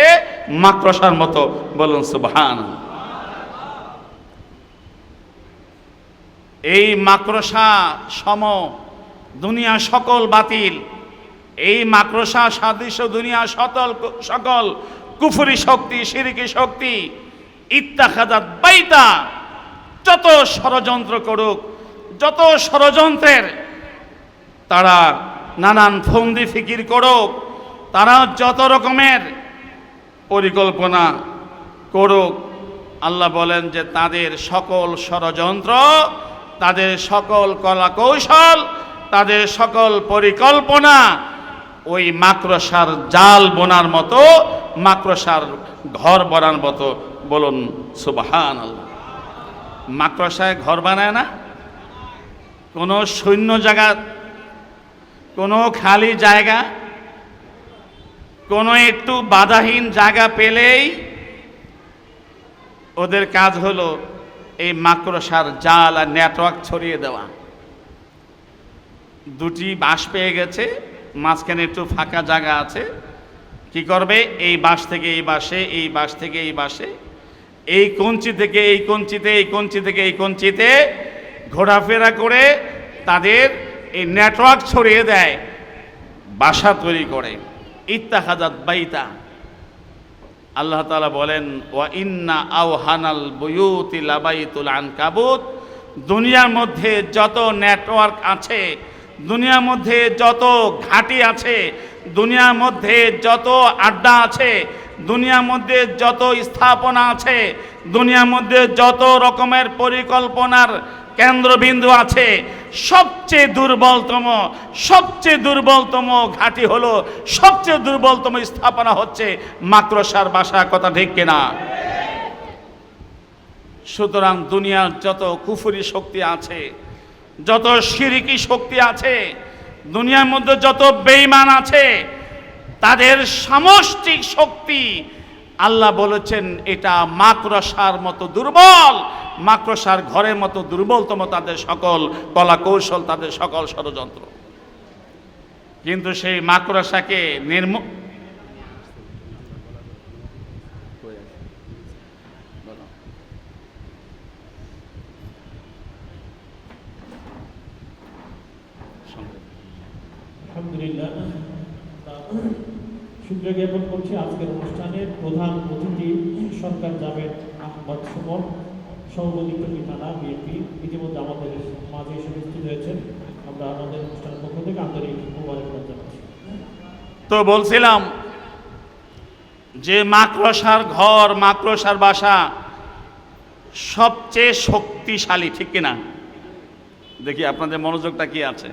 মাকড়সার মতো। বলুন সুবহানাল্লাহ। এই মাকড়সা সম দুনিয়া সকল বাতিল, এই মাকড়সা সাদৃশ্য দুনিয়া সকল কুফরি শক্তি, শিরকি শক্তি, ইত্তাখাযাত বাইতা, যত ষড়যন্ত্র করুক, যত ষড়যন্ত্রের তারা নানান ফন্দি ফিকির করুক, তারা যত রকমের পরিকল্পনা করুক, আল্লাহ বলেন যে তাদের সকল ষড়যন্ত্র, তাদের সকল কলা কৌশল, তাদের সকল পরিকল্পনা ওই মাকড়সার জাল বোনার মতো, মাকড়সার ঘর বানার মতো। বলুন সুবহানাল্লাহ। মাকড়সায় ঘর বানায় না, কোনো শূন্য জায়গা, কোনো খালি জায়গা, কোনো একটু বাধাহীন জায়গা পেলেই ওদের কাজ হলো এই মাকড়সার জাল আর নেটওয়ার্ক ছড়িয়ে দেওয়া। দুটি বাঁশ পেয়ে গেছে, মাঝখানে একটু ফাঁকা জায়গা আছে, কি করবে? এই বাঁশ থেকে এই বাঁশে, এই বাঁশ থেকে এই বাঁশে, এই কঞ্চি থেকে এই কঞ্চিতে, এই কঞ্চি থেকে এই কঞ্চিতে ঘোরাফেরা করে তাদের এই নেটওয়ার্ক ছড়িয়ে দেয়, বাসা তৈরি করে। ইত্তাখাযাত বাইতা। আল্লাহ তাআলা বলেন ওয়া ইন্না আওহানাল বুয়ুতি লাবাইতুল আনকাবুত। দুনিয়ার মধ্যে যত নেটওয়ার্ক আছে, দুনিয়ার মধ্যে যত ঘাঁটি আছে, দুনিয়ার মধ্যে যত আড্ডা আছে, দুনিয়ার মধ্যে যত স্থাপনা আছে, দুনিয়ার মধ্যে যত রকমের পরিকল্পনার কেন্দ্রবিন্দু আছে, সবচেয়ে দুর্বলতম ঘাঁটি হলো, সবচেয়ে দুর্বলতম স্থাপনা হচ্ছে মাকড়সার বাসা। কথা ঠিক কিনা? সুতরাং দুনিয়ার যত কুফরি শক্তি আছে, যত শিরকি শক্তি আছে, দুনিয়ার মধ্যে যত বেঈমান আছে, তাদের সামষ্টিক শক্তি আল্লাহ বলেছেন এটা মাকড়সার মতো দুর্বল, মাকড়সার ঘরের মতো দুর্বলতম তাদের সকল কলা কৌশল, তাদের সকল ষড়যন্ত্র। কিন্তু সেই মাকড়সাকে আলহামদুলিল্লাহ, শুকরিয়া জ্ঞাপন করছি আজকের অনুষ্ঠানের প্রধান অতিথি সরকার জাভেদ আহমদ সুমন, সভাপতি থানা বিএনপি, ইতিমধ্যে আমাদের মাঝে এসে উপস্থিত হয়েছেন। আমরা আমাদের অনুষ্ঠানের পক্ষ থেকে আন্তরিক মোবারকবাদ জানাচ্ছি। তো বলছিলাম যে মাকড়সার ঘর, মাকড়সার বাসা সবচেয়ে শক্তিশালী, ঠিক কিনা? দেখি আপনাদের মনোযোগটা কি আছে।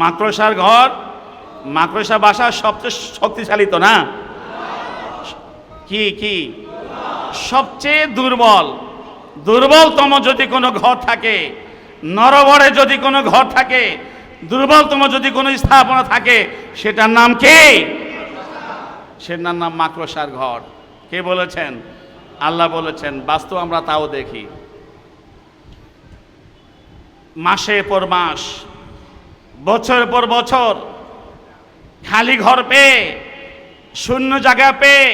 মাকড়সার ঘর, মাকড়সা বাসা সবচেয়ে শক্তিশালী তো না? কি সবচেয়ে দুর্বলতম যদি কোনো ঘর থাকে, নরবরে যদি কোনো ঘর থাকে, দুর্বলতম যদি কোনো স্থাপনা থাকে, সেটার নাম কি? সেটার নাম মাকড়সার ঘর। কে বলেছেন? আল্লাহ বলেছেন। বাস্তব আমরা তাও দেখি, মাসের পর মাস, বছরের পর বছর খালি ঘর পেয়ে, শূন্য জায়গা পেয়ে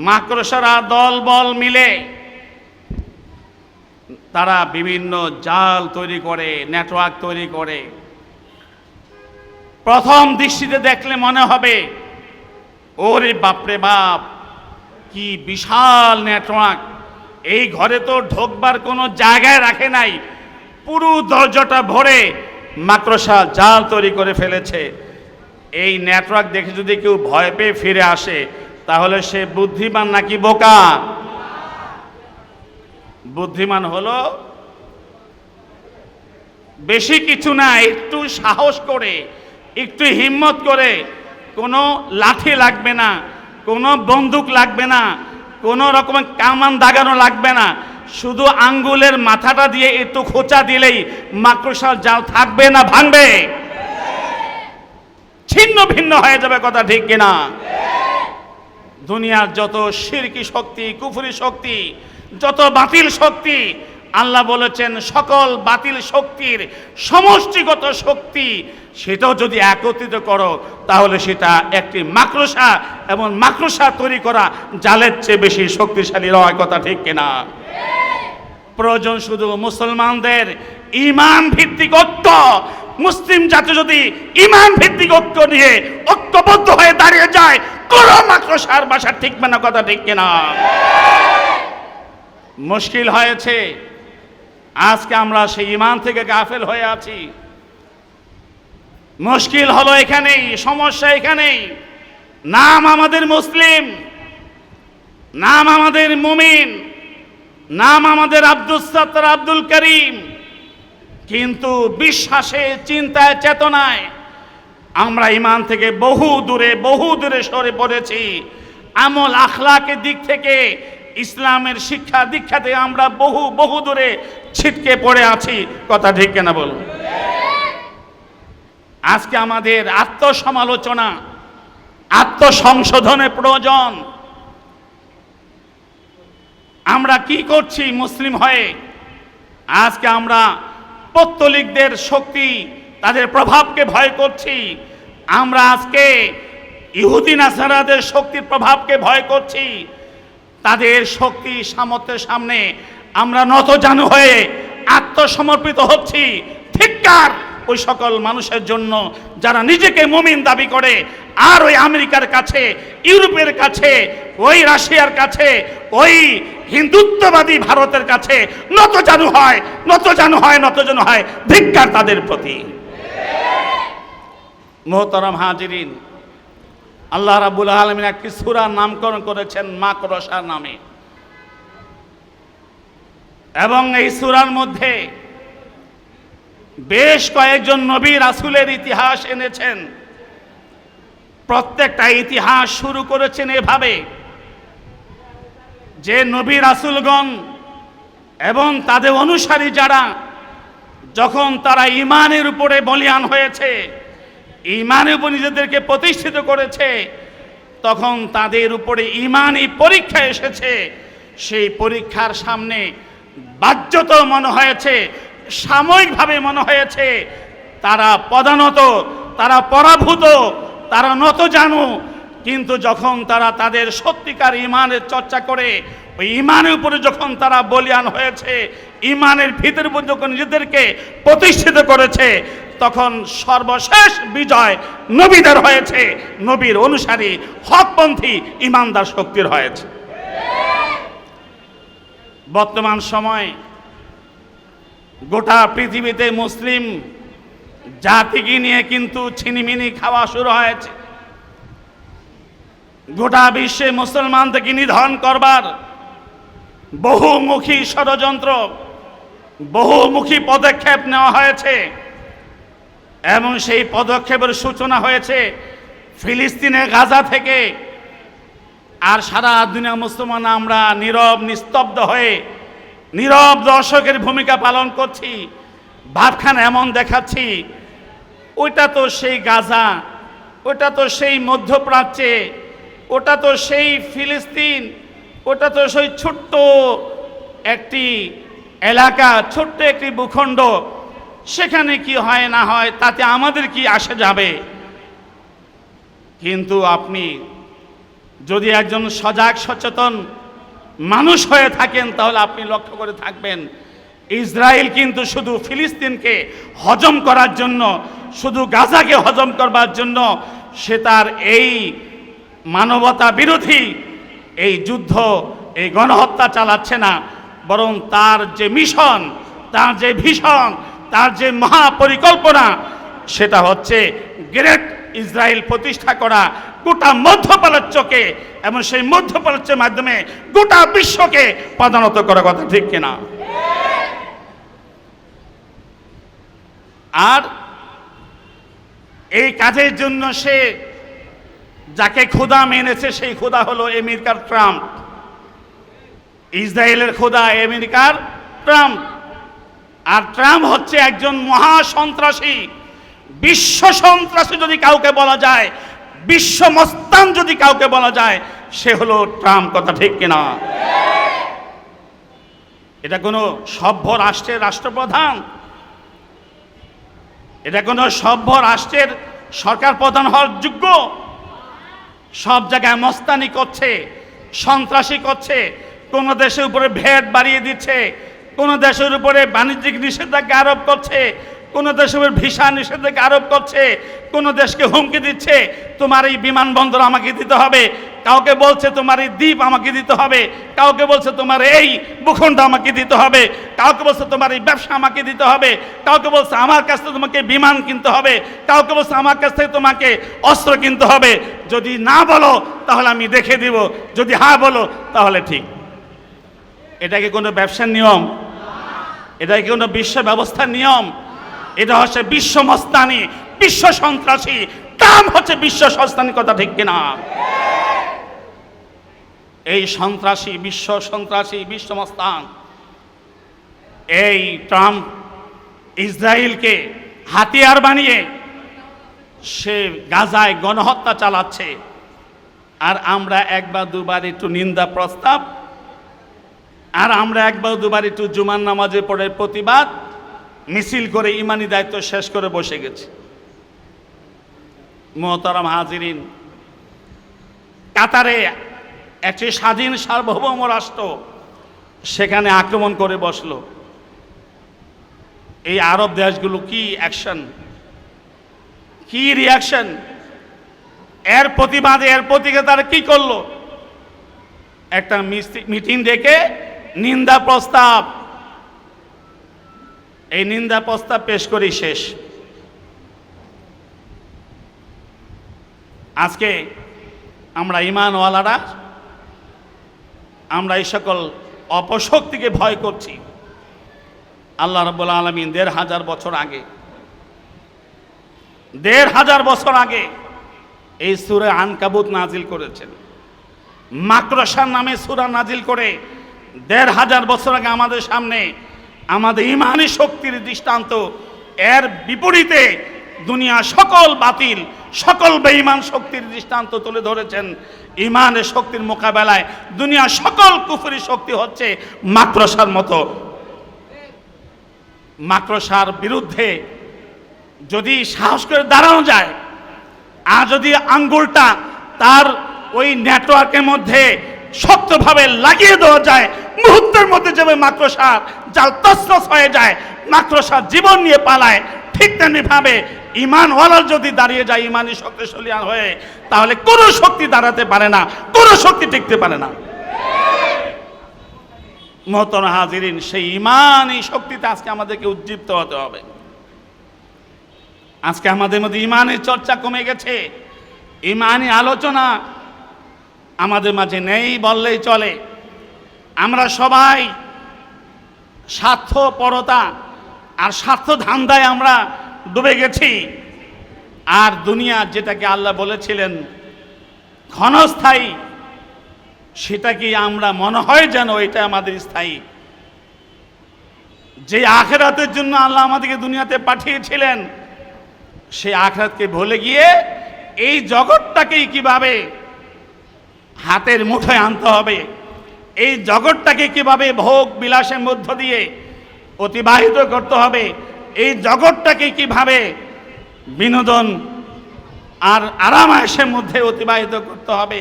মাকড়সারা দল বল মিলে তারা বিভিন্ন জাল তৈরি করে, নেটওয়ার্ক তৈরি করে। প্রথম দৃষ্টিতে দেখলে মনে হবে ওরে বাপরে বাপ, কি বিশাল নেটওয়ার্ক, এই ঘরে তো ঢোকবার কোনো জায়গায় রাখে নাই, পুরো দরজাটা ভরে মাকড়সা জাল তৈরি করে ফেলেছে। এই নেটওয়ার্ক দেখে যদি কেউ ভয় পেয়ে ফিরে আসে, তাহলে সে বুদ্ধিমান নাকি বোকা? বুদ্ধিমান হলো বেশি কিছু না, একটু সাহস করে, একটু হিম্মত করে, কোনো লাঠি লাগবে না, কোনো বন্দুক লাগবে না, কোনো রকমের কামান দাগানো লাগবে না, শুধু আঙ্গুলের মাথাটা দিয়ে একটু খোঁচা দিলেই মাকড়সার জাল থাকবে না ভাঙবে? ছিন্ন ভিন্ন হয়ে যাবে, কথা ঠিক কিনা? দুনিয়ার যত শিরকি শক্তি, কুফরি শক্তি, যত বাতিল শক্তি, আল্লাহ বলেছেন সকল বাতিল শক্তির সমষ্টিগত শক্তি সেটাও যদি একত্রিত করো তাহলে সেটা একটি মাকড়সা, এবং মাকড়সা তৈরি করা জালের চেয়ে বেশি শক্তিশালী হয়, কথা ঠিক কিনা? প্রয়োজন শুধু মুসলমানদের ঈমান ভিত্তিক ঐক্য। মুসলিম জাতি যদি ঈমান ভিত্তিক ঐক্য নিয়ে ঐক্যবদ্ধ হয়ে দাঁড়িয়ে যায়, কোন মাকড়সার বাসা ঠিকবে না, কথা ঠিক কিনা? মুশকিল হয়েছে, আজকে আমরা সেই ঈমান থেকে গাফেল হয়ে আছি। মুশকিল হলো এখানেই, সমস্যা এখানেই। নাম আমাদের মুসলিম, নাম আমাদের মুমিন, নাম আমাদের আব্দুল সত্তার, আব্দুল করিম, কিন্তু বিশ্বাসে, চিন্তায়, চেতনায় আমরা ঈমান থেকে বহু দূরে সরে পড়েছি। আমল আখলাকের দিক থেকে, ইসলামের শিক্ষা দীক্ষা থেকে আমরা বহু দূরে ছিটকে পড়ে আছি, কথা ঠিক কিনা বলুন? আজকে আমাদের আত্মসমালোচনা, আত্মসংশোধনের প্রয়োজন। আমরা কি করছি মুসলিম হয়ে? আজকে আমরা পৌত্তলিকদের শক্তি, তাদের প্রভাবকে ভয় করছি। আমরা আজকে ইহুদি নাসারাদের শক্তির প্রভাবকে ভয় করছি। তাদের শক্তি সামর্থ্যের সামনে আমরা নতজানু হয়ে আত্মসমর্পিত হচ্ছি। ধিক্কার ওই সকল মানুষের জন্য যারা নিজেকে মুমিন দাবি করে, আর ওই আমেরিকার কাছে, ইউরোপের কাছে, ওই রাশিয়ার কাছে, ওই হিন্দুত্ববাদী ভারতের কাছে নতজানু হয়। ধিক্কার তাদের প্রতি। মোহতারাম হাজিরিন, আল্লাহ রাব্বুল আলামিন একটি সূরার নামকরণ করেছেন মাকড়সা নামে, এবং এই সূরার মধ্যে বেশ কয়েকজন নবী রাসূলের ইতিহাস এনেছেন। প্রত্যেকটা ইতিহাস শুরু করেছেন এভাবে যে নবী রাসূলগণ এবং তাদের অনুসারী যারা, যখন তারা ঈমানের উপরে বলিয়ান হয়েছে, ঈমানের উপর নিজেদেরকে প্রতিষ্ঠিত করেছে, তখন তাদের উপরে ঈমানি পরীক্ষা এসেছে। সেই পরীক্ষার সামনে বাহ্যত মনে হয়েছে, সাময়িকভাবে মনে হয়েছে তারা পদানত, তারা পরাভূত, তারা নতজানু। কিন্তু যখন তারা তাদের সত্যিকার ঈমানের চর্চা করে, ওই ঈমানের উপরে যখন তারা বলিয়ান হয়েছে, ঈমানের ভিতর উপর যখন নিজেদেরকে প্রতিষ্ঠিত করেছে, তখন সর্বশেষ বিজয় নবীদের হয়েছে, নবীর অনুসারী হকপন্থী ঈমানদার শক্তির হয়েছে। বর্তমান সময় গোটা পৃথিবীতে মুসলিম জাতিকে নিয়ে কিন্তু ছিনিমিনি খাওয়া শুরু হয়েছে। গোটা বিশ্বে মুসলমানদেরকে নিধন করবার বহুমুখী ষড়যন্ত্র, বহুমুখী পদক্ষেপ নেওয়া হয়েছে, এবং সেই পদক্ষেপের সূচনা হয়েছে ফিলিস্তিনের গাজা থেকে। আর সারা দুনিয়া মুসলমান আমরা নীরব নিস্তব্ধ হয়ে নীরব দর্শকের ভূমিকা পালন করছি। ভাবখানা এমন দেখাচ্ছি, ওইটা তো সেই গাজা, ওটা তো সেই মধ্যপ্রাচ্যে, ওটা তো সেই ফিলিস্তিন, ওটা তো সেই ছোট্ট একটি এলাকা, ছোট্ট একটি ভূখণ্ড, সেখানে কি হয় না হয় তাতে আমাদের কি আসে যাবে। কিন্তু আপনি যদি একজন সজাগ সচেতন মানুষ হয়ে থাকেন, তাহলে আপনি লক্ষ্য করে থাকবেন, ইসরায়েল কিন্তু শুধু ফিলিস্তিনকে হজম করার জন্য, শুধু গাজাকে হজম করবার জন্য সে তার এই মানবতা বিরোধী এই যুদ্ধ, এই গণহত্যা চালাচ্ছে না, বরং তার যে মিশন, তার যে ভিশন, তার যে মহাপরিকল্পনা, সেটা হচ্ছে গ্রেট ইসরায়েল প্রতিষ্ঠা করা, গোটা মধ্যপ্রাচ্যকে, এবং সেই মধ্যপ্রাচ্যের মাধ্যমে গোটা বিশ্বকে পদানত করার কথা, ঠিক কিনা? আর এই কাজের জন্য সে যাকে খোদা মেনেছে, সেই খোদা হলো আমেরিকার ট্রাম্প। ইসরায়েলের খোদা আমেরিকার ট্রাম্প। আর ট্রাম্প হচ্ছে একজন মহা সন্ত্রাসী, বিশ্ব সন্ত্রাসী যদি কাউকে বলা যায়, বিশ্ব মস্তান যদি কাউকে বলা যায়, সে হলো ট্রাম্প। কথা ঠিক কিনা? এটা কোনো সভ্য রাষ্ট্রের রাষ্ট্রপ্রধান, এটা কোনো সভ্য রাষ্ট্রের সরকার প্রধান হওয়ার যোগ্য? সব জায়গায় মস্তানি করছে, সন্ত্রাসী করছে, কোন দেশের উপরে ভ্যাট বাড়িয়ে দিচ্ছে, কোন দেশের উপরে বাণিজ্যিক নিষেধাজ্ঞা আরোপ করছে, কোন দেশের উপরে ভিসা নিষেধাজ্ঞা আরোপ করছে, কোন দেশকে হুমকি দিচ্ছে তোমার এই বিমানবন্দর আমাকে দিতে হবে, কাউকে বলছে তোমার এই দ্বীপ আমাকে দিতে হবে, কাউকে বলছে তোমার এই ভূখণ্ড আমাকে দিতে হবে, কাউকে বলছে তোমার এই ব্যবসা আমাকে দিতে হবে, কাউকে বলছে আমার কাছ থেকে তোমাকে বিমান কিনতে হবে, কাউকে বলছে আমার কাছ থেকে তোমাকে অস্ত্র কিনতে হবে। যদি না বলো তাহলে আমি দেখে দিব, যদি হ্যাঁ বলো তাহলে ঠিক। এটা কি কোনো ব্যবসার নিয়ম? এটা কি কোনো বিশ্ব ব্যবস্থার নিয়ম? এটা হচ্ছে বিশ্ব মস্তানি, বিশ্ব সন্ত্রাসী। ট্রাম্প হচ্ছে বিশ্ব সন্ত্রাসী। কথা ঠিক কিনা? এই সন্ত্রাসী, বিশ্ব সন্ত্রাসী, বিশ্ব মস্তান এই ট্রাম্প ইসরায়েলকে হাতিয়ার বানিয়ে সে গাজায় গণহত্যা চালাচ্ছে। আর আমরা একবার দুবার একটু নিন্দা প্রস্তাব, আর আমরা একবার দুবার একটু জুমার নামাজে পড়ে প্রতিবাদ মিছিল করে ইমানি দায়িত্ব শেষ করে বসে গেছি। মোহতারাম হাজিরিন, কাতারে একটি স্বাধীন সার্বভৌম রাষ্ট্র সেখানে আক্রমণ করে বসলো। এই আরব দেশগুলো কি অ্যাকশন, কি রিয়াকশন? এর প্রতিবাদে, এর প্রতিক্রিয়া তারা কি করলো? একটা মিটিং ডেকে নিন্দা প্রস্তাব, এই নিন্দা প্রস্তাব পেশ করি শেষ। আজকে আমরা ঈমানওয়ালারা আমরা এই সকল অপশক্তিকে ভয় করছি। আল্লাহ রাব্বুল আলামিন ১৫০০ বছর আগে, ১৫০০ বছর আগে এই সূরা আনকাবুত নাজিল করেছেন। মাকড়সার নামে সূরা নাজিল করে ১৫০০ বছর আগে আমাদের সামনে আমাদের ইমানি শক্তির দৃষ্টান্ত, এর বিপরীতে দুনিয়া সকল বাতিল, সকল বেঈমান শক্তির দৃষ্টান্ত তুলে ধরেছেন। ইমানের শক্তির মোকাবেলায় দুনিয়া সকল কুফরি শক্তি হচ্ছে মাকড়সার মতো। মাকড়সার বিরুদ্ধে যদি সাহস করে দাঁড়ানো যায়, আর যদি আঙ্গুলটা তার ওই নেটওয়ার্কের মধ্যে শক্তভাবে লাগিয়ে দেওয়া যায়, মুহূর্তের মধ্যে যাবে মাকড়সার জাল তছনছ হয়ে যায়, মাকড়সার জীবন নিয়ে পালায়। ঠিক তেমনি ভাবে ঈমানওয়ালার যদি দাঁড়িয়ে যায় ইমানি শক্তিশালী হয়ে, তাহলে কোনো শক্তি দাঁড়াতে পারে না, কোনো শক্তি টিকতে পারে না। মোহতারাম হাজিরিন, সেই ইমানি শক্তিতে আজকে আমাদেরকে উজ্জীবিত হতে হবে। আজকে আমাদের মধ্যে ইমানের চর্চা কমে গেছে, ইমানি আলোচনা আমাদের মাঝে নেই বললেই চলে। আমরা সবাই স্বার্থপরতা আর স্বার্থ ধান্দায় আমরা ডুবে গেছি। আর দুনিয়া যেটাকে আল্লাহ বলেছিলেন ক্ষণস্থায়ী, সেটা কি আমরা মনে হয় যেন এটা আমাদের স্থায়ী। যে আখিরাতের জন্য আল্লাহ আমাদেরকে দুনিয়াতে পাঠিয়েছিলেন, সেই আখিরাতকে ভুলে গিয়ে এই জগৎটাকেই কিভাবে হাতের মুঠোয় আনতে হবে, এই জগৎটাকে কিভাবে ভোগ বিলাসের মধ্য দিয়ে অতিবাহিত করতে হবে, এই জগৎটাকে কিভাবে বিনোদন আর আরামায়েশের মধ্যে অতিবাহিত করতে হবে,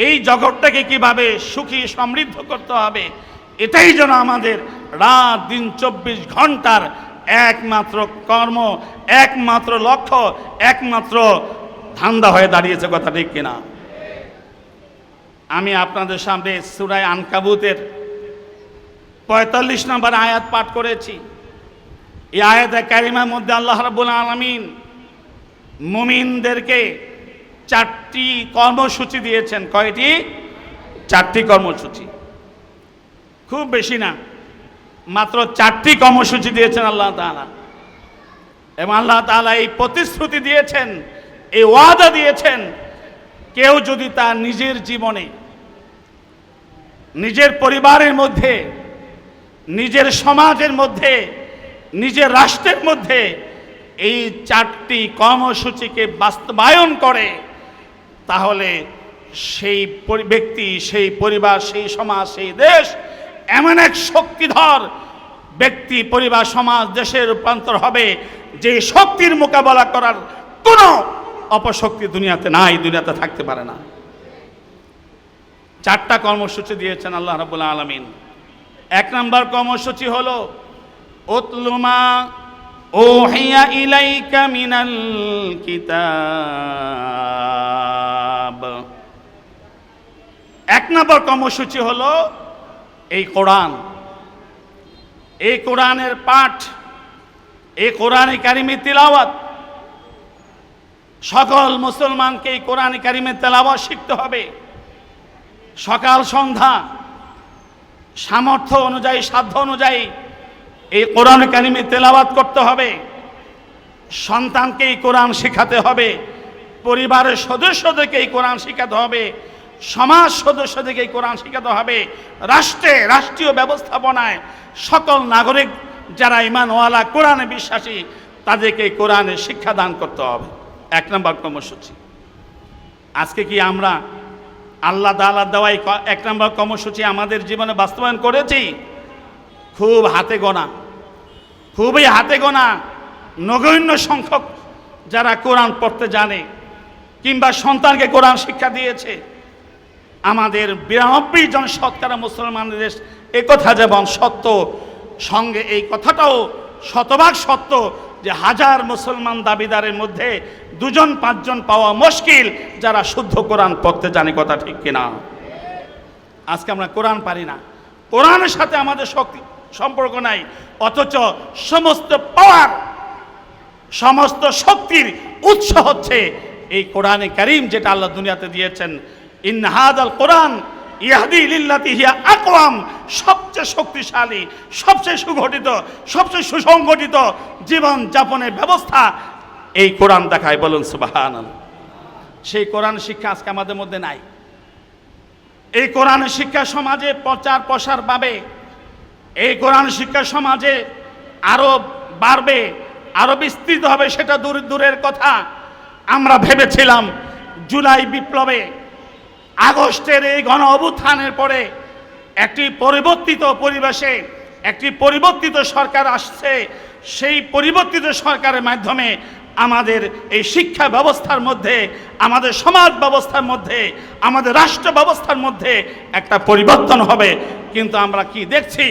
এই জগৎটাকে কিভাবে সুখী সমৃদ্ধ করতে হবে, এটাই যেন আমাদের রাত দিন ২৪ ঘন্টার একমাত্র কর্ম, একমাত্র লক্ষ্য, একমাত্র ধান্দা হয়ে দাঁড়িয়েছে। কথা ঠিক কিনা? আমি আপনাদের সামনে সূরা আনকাবুতের ৪৫ নম্বর আয়াত পাঠ করেছি। এই আয়াতে কারিমার মধ্যে আল্লাহ রাব্বুল আলামিন মুমিনদেরকে ৪টি কর্মসূচি দিয়েছেন। কয়টি? ৪টি কর্মসূচি, খুব বেশি না, মাত্র ৪টি কর্মসূচি দিয়েছেন আল্লাহ তাআলা। এবং আল্লাহ তাআলা এই প্রতিশ্রুতি দিয়েছেন, এই ওয়াদা দিয়েছেন, কেউ যদি তার নিজের জীবনে নিজের পরিবারের মধ্যে, নিজের সমাজের মধ্যে, নিজের রাষ্ট্রের মধ্যে এই 4টি কর্মসূচিকে বাস্তবায়ন করে, তাহলে সেই ব্যক্তি, সেই পরিবার, সেই সমাজ, সেই দেশ এমন এক শক্তিধর ব্যক্তি, পরিবার, সমাজ, দেশের রূপান্তর হবে যে শক্তির মোকাবেলা করার কোনো অপশক্তি দুনিয়াতে নাই, দুনিয়াতে থাকতে পারে না। 4টা কর্মসূচি দিয়েছেন আল্লাহ রাব্বুল আলামিন। 1 নম্বর কর্মসূচি হলো উতলুমা ওহিয়া ইলাইকা মিনাল কিতাব। 1 নম্বর কর্মসূচি হলো এই কোরআন, এই কোরআনের পাঠ, এই কোরআনে কারিমের তিলাওয়াত। সকল মুসলমানকে এই কোরআনে কারিমের তেলাওয়াত শিখতে হবে। সকাল সন্ধ্যা সামর্থ্য অনুযায়ী, সাধ্য অনুযায়ী এই কোরআন কারিমের তেলাওয়াত করতে হবে। সন্তানকে এই কোরআন শেখাতে হবে, পরিবারের সদস্যদেরকে এই কোরআন শেখাতে হবে, সমাজ সদস্যদেরকে এই কোরআন শেখাতে হবে, রাষ্ট্রীয় ব্যবস্থাপনায় সকল নাগরিক যারা ঈমানওয়ালা, কোরআনে বিশ্বাসী, তাদেরকে এই কোরআনের শিক্ষা দান করতে হবে। 1 নম্বর কর্মসূচি। আজকে কি আমরা আল্লাহ তাআলা দেওয়া 1 নম্বর কর্মসূচি আমাদের জীবনে বাস্তবায়ন করেছি? খুব হাতে গোনা, খুবই হাতে গোনা, নগণ্য সংখ্যক যারা কোরআন পড়তে জানে কিংবা সন্তানকে কোরআন শিক্ষা দিয়েছে। আমাদের 92 জন শতকরা মুসলমানদের দেশ, এ কথা যেমন সত্য, সঙ্গে এই কথাটাও শতভাগ সত্য যে হাজার মুসলমান দাবিদারের মধ্যে 2-5 জন পাওয়া মুশকিল যারা শুদ্ধ কোরআন পড়তে জানে। কথা ঠিক কিনা? আজকে আমরা কোরআন পারি না, কোরআনের সাথে আমাদের শক্তি সম্পর্ক নাই, অথচ সমস্ত পাওয়ার, সমস্ত শক্তির উৎস হচ্ছে এই কোরআনে কারীম, যেটা আল্লাহ দুনিয়াতে দিয়েছেন। ইন্না হাযাল কোরআন ইয়াহদি লিল্লাতি হিয়া আকওয়াম। সবচেয়ে শক্তিশালী, সবচেয়ে সুগঠিত, সবচেয়ে সুসংগঠিত জীবন যাপনের ব্যবস্থা এই কোরআন দেখায়। বলুন সুবহানাল্লাহ। সেই কোরআন শিক্ষা আজকে আমাদের মধ্যে নাই। এই কোরআন শিক্ষা সমাজে প্রচার প্রসার পাবে, এই কোরআন শিক্ষা সমাজে আরো বাড়বে, আরো বিস্তৃত হবে, সেটা দূরের কথা। আমরা ভেবেছিলাম জুলাই বিপ্লবে, আগস্টের এই গণ অভ্যুত্থানের পরে একটি পরিবর্তিত পরিবেশে একটি পরিবর্তিত সরকার আসছে। সেই পরিবর্তিত সরকারের মাধ্যমে আমাদের এই শিক্ষা ব্যবস্থার মধ্যে, আমাদের সমাজ ব্যবস্থার মধ্যে, আমাদের রাষ্ট্র ব্যবস্থার মধ্যে একটা পরিবর্তন হবে। কিন্তু আমরা কি দেখছি?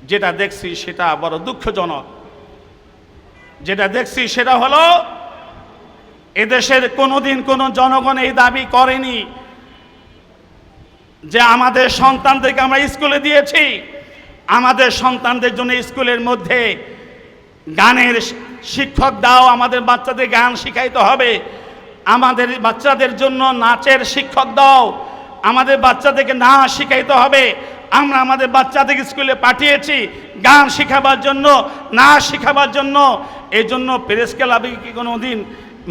যেটা দেখছি সেটা বড় দুঃখজনক। যেটা দেখছি সেটা হলো এদেশের কোনোদিন কোনো জনগণ এই দাবি করেনি যে আমাদের সন্তানদেরকে আমরা স্কুলে দিয়েছি, আমাদের সন্তানদের জন্য স্কুলের মধ্যে গানের শিক্ষক দাও, আমাদের বাচ্চাদের গান শিখাইতে হবে, আমাদের বাচ্চাদের জন্য নাচের শিক্ষক দাও, আমাদের বাচ্চাদেরকে নাচ শিখাইতে হবে। আমরা আমাদের বাচ্চাদেরকে স্কুলে পাঠিয়েছি গান শেখাবার জন্য, নাচ শেখাবার জন্য। এই জন্য প্রেস ক্লাবে কি কোনো দিন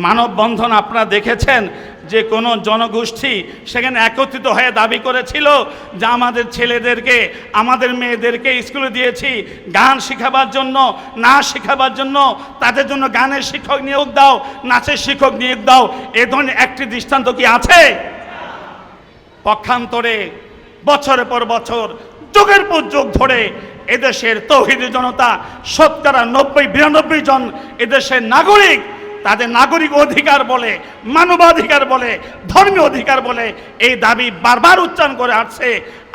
মানববন্ধন আপনারা দেখেছেন যে কোনো জনগোষ্ঠী সেখানে একত্রিত হয়ে দাবি করেছিল যে আমাদের ছেলেদেরকে, আমাদের মেয়েদেরকে স্কুলে দিয়েছি গান শেখাবার জন্য, নাচ শেখাবার জন্য, তাদের জন্য গানের শিক্ষক নিয়োগ দাও, নাচের শিক্ষক নিয়োগ দাও? এ ধরনের একটি দৃষ্টান্ত কি আছে? পক্ষান্তরে বছরের পর বছর, যুগের পর যুগ ধরে এদেশের তৌহিদি জনতা, শতকরা 90-92 জন এদেশের নাগরিক, তাদের নাগরিক অধিকার বলে, মানবাধিকার বলে, ধর্মীয় অধিকার বলে এই দাবি বারবার উচ্চারণ করে আসছে।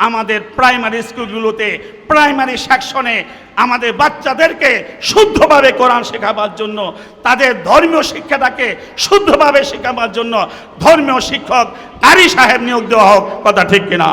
আমাদের প্রাইমারি স্কুলগুলোতে, প্রাইমারি সেকশনে আমাদের বাচ্চাদেরকে শুদ্ধভাবে কোরআন শেখাবার জন্য, তাদের ধর্মীয় শিক্ষাটাকে শুদ্ধভাবে শেখাবার জন্য ধর্মীয় শিক্ষক কারি সাহেব নিয়োগ দেওয়া হোক। কথা ঠিক কিনা?